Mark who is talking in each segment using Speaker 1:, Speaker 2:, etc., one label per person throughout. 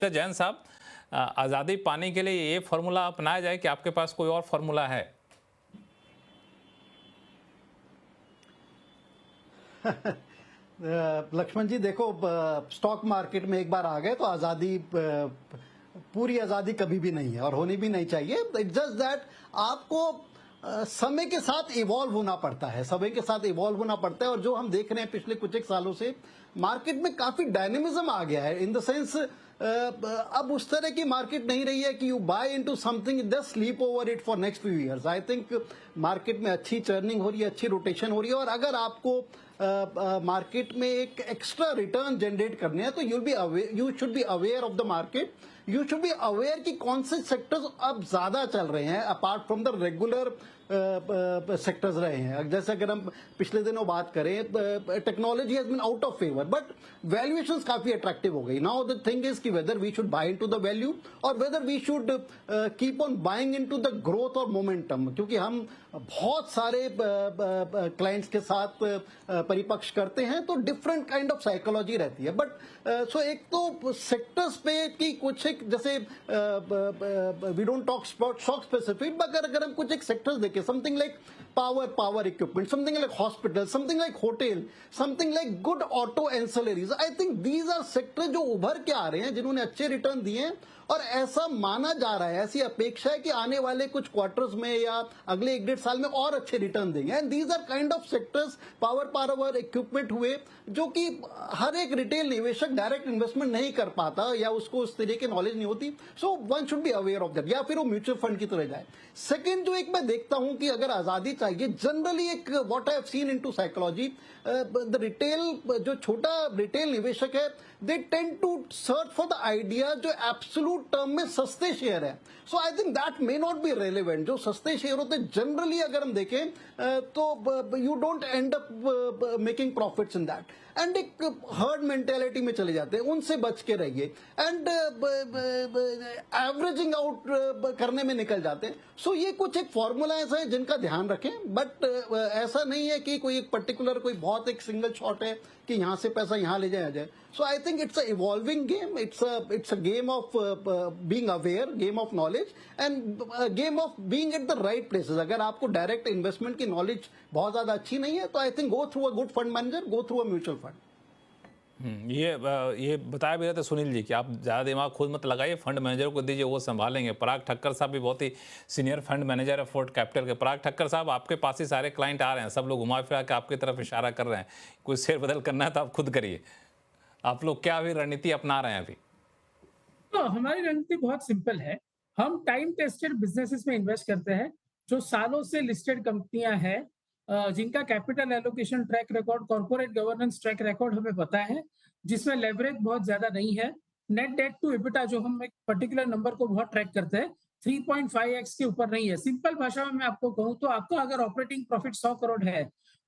Speaker 1: तो जैन साहब, आज़ादी पाने के लिए ये फॉर्मूला अपनाया जाए कि आपके पास कोई और फॉर्मूला है?
Speaker 2: लक्ष्मण जी देखो, स्टॉक मार्केट में एक बार आ गए तो आज़ादी, पूरी आज़ादी कभी भी नहीं है और होनी भी नहीं चाहिए। इट्स जस्ट दैट आपको समय के साथ इवॉल्व होना पड़ता है, समय के साथ इवॉल्व होना पड़ता है। और जो हम देख रहे हैं पिछले कुछ एक सालों से मार्केट में काफी डायनेमिज्म आ गया है, इन द सेंस अब उस तरह की मार्केट नहीं रही है कि you buy into something just sleep over it for next few years. I think market में अच्छी चर्निंग हो रही है, अच्छी रोटेशन हो रही है, और अगर आपको मार्केट में एक एक्स्ट्रा रिटर्न जनरेट करने हैं तो you should be aware of the market, you should be aware कि कौन से सेक्टर्स अब ज्यादा चल रहे हैं apart from the regular sectors रहे हैं। जैसे अगर हम पिछले दिनों बात करें, technology has been out of favour but valuations काफी अट्रैक्टिव हो गई। नाउ द थिंग इज कि whether we should buy into the value और whether we should keep on buying into the growth और मोमेंटम, क्योंकि हम बहुत सारे क्लाइंट्स के साथ परिपक्ष करते हैं तो डिफरेंट काइंड ऑफ साइकोलॉजी रहती है। बट सो एक तो सेक्टर्स पे की कुछ एक, जैसे we don't talk stock specific, मगर अगर हम कुछ एक सेक्टर्स देखें, something like power equipment, something like hospital, something like hotel, something like good auto ancillaries, I think these are sectors जो उभर के आ रहे हैं, जिन्होंने अच्छे रिटर्न दिए हैं। और ऐसा माना जा रहा है, ऐसी अपेक्षा है कि आने वाले कुछ क्वार्टर्स में या अगले 1-1.5 साल में और अच्छे रिटर्न देंगे। And these are kind of sectors, power equipment हुए, जो कि हर एक रिटेल निवेशक डायरेक्ट इन्वेस्टमेंट नहीं कर पाता या उसको उस तरह की नॉलेज नहीं होती। So one should be aware of that, या फिर वो म्यूचुअल फंड की तरह जाए। सेकेंड, जो एक मैं देखता हूं कि अगर आजादी चाहिए, जनरली एक what I have seen into psychology, the retail, जो छोटा रिटेल निवेशक है, they tend to search for the idea जो एब्सोल्यूट टर्म में सस्ते शेयर है। So I think that may not be relevant. जो सस्ते शेयर होते हैं जनरली अगर हम देखें तो you don't and up making profits in that, and एक हर्ड मेंटेलिटी में चले जाते हैं, उनसे बच के रहिए। एंड एवरेजिंग आउट करने में निकल जाते हैं। सो ये कुछ एक फॉर्मूला ऐसा है जिनका ध्यान रखें, बट ऐसा नहीं है कि कोई एक पर्टिकुलर, कोई बहुत एक सिंगल शॉट है कि यहां से पैसा यहां ले जाया जाए। So I think it's a evolving game, it's a game of being aware, game of knowledge and game of being at the right places. अगर आपको डायरेक्ट इन्वेस्टमेंट की नॉलेज बहुत ज्यादा अच्छी नहीं है तो I think go through a good fund manager, go through a mutual fund.
Speaker 1: ये बताया भी रहता सुनील जी कि आप ज़्यादा दिमाग खुद मत लगाइए, फंड मैनेजर को दीजिए, वो संभालेंगे। पराग ठक्कर साहब भी बहुत ही सीनियर फंड मैनेजर है फोर्ट कैपिटल के। पराग ठक्कर साहब, आपके पास ही सारे क्लाइंट आ रहे हैं, सब लोग घुमा फिरा के आपकी तरफ इशारा कर रहे हैं। कुछ शेयर बदल करना है तो आप खुद करिए। आप लोग क्या अभी रणनीति अपना रहे हैं अभी?
Speaker 3: तो हमारी रणनीति बहुत सिंपल है। हम टाइम टेस्टेड बिजनेसेस में इन्वेस्ट करते हैं, जो सालों से लिस्टेड कंपनियां हैं, जिनका capital allocation track record, corporate governance track record हमें पता है, जिसमें लेवरेज बहुत ज्यादा नहीं है। नेट डेट टू एबिटा, जो हम एक पर्टिकुलर नंबर को बहुत ट्रैक करते हैं, 3.5x के ऊपर नहीं है। सिंपल भाषा में मैं आपको कहूं तो आपका अगर ऑपरेटिंग प्रॉफिट 100 करोड़ है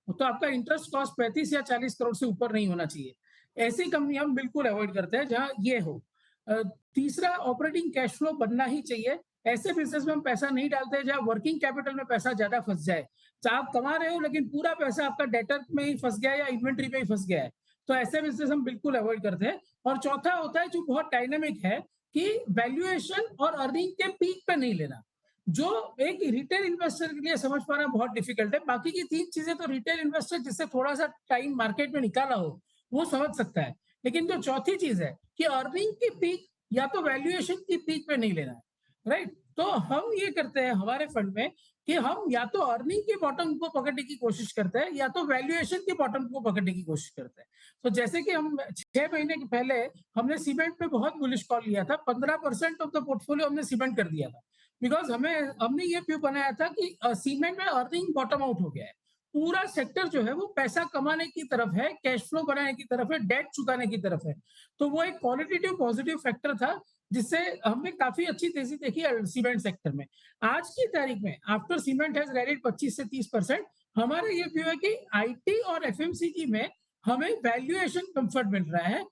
Speaker 3: तो आपका इंटरेस्ट कॉस्ट 35 या 40 करोड़ से ऊपर नहीं होना चाहिए। ऐसी कंपनी हम बिल्कुल अवॉइड करते हैं जहां ये हो। तीसरा, ऑपरेटिंग कैश फ्लो बनना ही चाहिए। ऐसे बिजनेस में हम पैसा नहीं डालते जहां वर्किंग कैपिटल में पैसा ज्यादा फंस जाए। चाहे आप कमा रहे हो लेकिन पूरा पैसा आपका डेटर में ही फंस गया या इन्वेंट्री में ही फंस गया है, तो ऐसे बिजनेस हम बिल्कुल अवॉइड करते हैं। और चौथा होता है जो बहुत डायनेमिक है, कि वैल्यूएशन और अर्निंग के पीक पे नहीं लेना, जो एक रिटेल इन्वेस्टर के लिए समझ पाना बहुत डिफिकल्ट है। बाकी की 3 चीजें तो रिटेल इन्वेस्टर जिससे थोड़ा सा टाइम मार्केट में निकाला हो वो समझ सकता है, लेकिन जो चौथी चीज है कि अर्निंग की पीक या तो वैल्यूएशन की पीक पे नहीं लेना है, राइट। तो हम ये करते हैं हमारे फंड में कि हम या तो अर्निंग के बॉटम को पकड़ने की कोशिश करते हैं या तो वैल्यूएशन के बॉटम को पकड़ने की कोशिश करते हैं। तो जैसे कि हम 6 महीने के पहले हमने सीमेंट पे बहुत बुलिश कॉल लिया था, 15% ऑफ द पोर्टफोलियो हमने सीमेंट कर दिया था, बिकॉज हमने ये व्यू बनाया था कि सीमेंट में अर्निंग बॉटम आउट हो गया है। पूरा सेक्टर जो है वो पैसा कमाने की तरफ है, कैश फ्लो बनाने की तरफ है, डेट चुकाने की तरफ है। तो वो एक क्वालिटेटिव पॉजिटिव फैक्टर था जिससे हमने काफी अच्छी तेजी देखी सीमेंट सेक्टर में। आज की तारीख में आफ्टर सीमेंट हैज रैलीड 25 से 30%, हमारा ये व्यू है कि आईटी और एफएमसीजी में हमें वैल्यूएशन कंफर्ट मिल रहा है।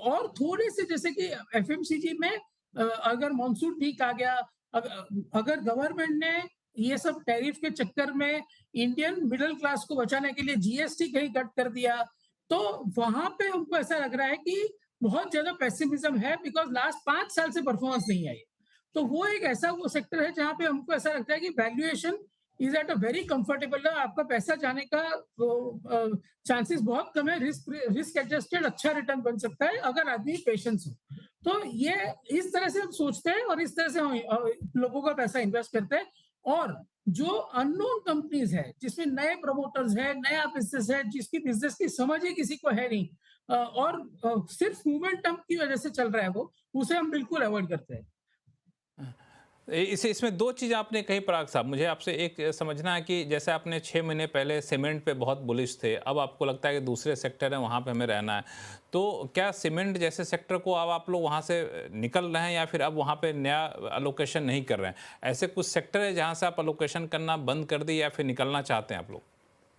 Speaker 3: और थोड़े से, जैसे कि एफएमसीजी में अगर मॉनसून ठीक आ गया, अगर गवर्नमेंट ने ये सब टैरिफ के चक्कर में इंडियन मिडिल क्लास को बचाने के लिए जीएसटी कहीं कट कर दिया, तो वहां पे हमको ऐसा लग रहा है कि बहुत ज्यादा पेसिमिज्म है बिकॉज लास्ट 5 साल से परफॉर्मेंस नहीं आई। तो वो एक ऐसा वो सेक्टर है जहां पे हमको ऐसा लगता है कि valuation is at a very comfortable, आपका पैसा जाने का चांसेस बहुत कम है, रिस्क एडजस्टेड अच्छा रिटर्न बन सकता है अगर आदमी पेशेंस हो। तो ये इस तरह से हम सोचते हैं और इस तरह से हम लोगों का पैसा इन्वेस्ट करते हैं। और जो अननोन कंपनीज है जिसमें नए प्रमोटर्स है, नया बिजनेस है, जिसकी बिजनेस की समझ ही किसी को है नहीं, और सिर्फ मोमेंटम की वजह से चल रहा है वो, उसे हम बिल्कुल अवॉइड करते हैं।
Speaker 1: इसमें दो चीज़ आपने कही पराग साहब, मुझे आपसे एक समझना है कि जैसे आपने 6 महीने पहले सीमेंट पे बहुत बुलिश थे, अब आपको लगता है कि दूसरे सेक्टर है वहाँ पे हमें रहना है, तो क्या सीमेंट जैसे सेक्टर को अब आप लोग वहाँ से निकल रहे हैं या फिर अब वहाँ पे नया अलोकेशन नहीं कर रहे हैं? ऐसे कुछ सेक्टर है जहाँ से आप अलोकेशन करना बंद कर दी या फिर निकलना चाहते हैं आप लोग?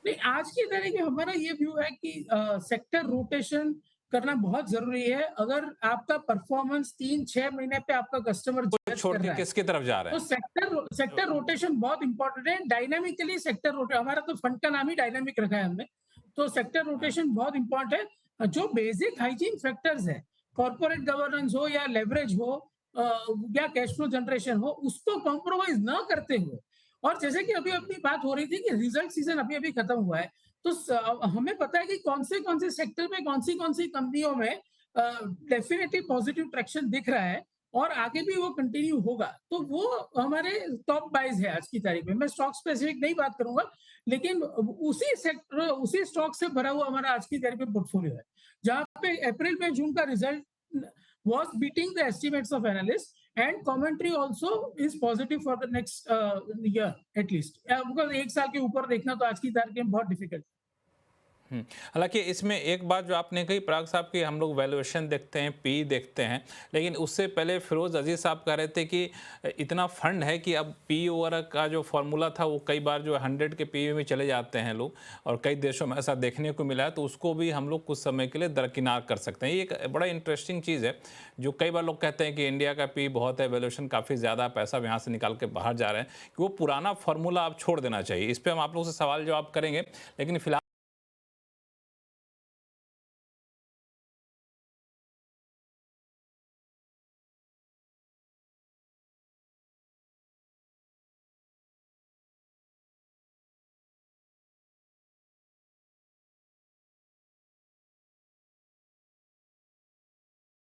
Speaker 3: नहीं, आज की तारीख में हमारा ये व्यू है कि सेक्टर रोटेशन करना बहुत जरूरी है। अगर आपका परफॉर्मेंस 3-6 महीने पे आपका कस्टमर
Speaker 1: को
Speaker 3: जज
Speaker 1: छोड़
Speaker 3: कर
Speaker 1: के
Speaker 3: रहा है,
Speaker 1: किसकी तरफ जा रहे
Speaker 3: तो
Speaker 1: हैं?
Speaker 3: सेक्टर रोटेशन बहुत इंपॉर्टेंट है। डायनामिकली सेक्टर रोटेशन, हमारा तो फंड का नाम ही डायनामिक रखा है हमने। तो सेक्टर
Speaker 1: हाँ।
Speaker 3: रोटेशन बहुत इंपॉर्टेंट है। जो बेसिक हाइजीन फैक्टर्स है, कॉर्पोरेट गवर्नेंस हो या लेवरेज हो, अ, या कैश फ्लो जनरेशन हो, उसको कॉम्प्रोमाइज ना करते हुए, और जैसे कि अभी अपनी बात हो रही थी कि रिजल्ट सीजन अभी अभी खत्म हुआ है, तो हमें पता है कि कौन से सेक्टर में कौन सी कंपनियों में डेफिनेटली पॉजिटिव ट्रैक्शन दिख रहा है और आगे भी वो कंटिन्यू होगा। तो वो हमारे टॉप बाइज है आज की तारीख में। मैं स्टॉक स्पेसिफिक नहीं बात करूंगा, लेकिन उसी सेक्टर उसी स्टॉक से भरा हुआ हमारा आज की तारीख में पोर्टफोलियो है, जहां पे अप्रैल में जून का result was beating the estimates of analysts, and commentary also is positive for the next year at least, because एक साल के ऊपर देखना तो आज की तारीख में बहुत डिफिकल्ट।
Speaker 1: हालांकि इसमें एक बात जो आपने कही पराग साहब की, हम लोग वैल्यूएशन देखते हैं, पी देखते हैं, लेकिन उससे पहले फिरोज अजीज साहब कह रहे थे कि इतना फंड है कि अब पी वगैरह का जो फॉर्मूला था वो कई बार जो 100 के पी में चले जाते हैं लोग, और कई देशों में ऐसा देखने को मिला है, तो उसको भी हम लोग कुछ समय के लिए दरकिनार कर सकते हैं। ये एक बड़ा इंटरेस्टिंग चीज़ है, जो कई बार लोग कहते हैं कि इंडिया का पी बहुत है, वैल्यूएशन काफ़ी ज़्यादा, पैसा यहाँ से निकाल के बाहर जा रहे हैं, कि वो पुराना फार्मूला आप छोड़ देना चाहिए। इस पर हम आप लोग से सवाल जवाब करेंगे, लेकिन फिलहाल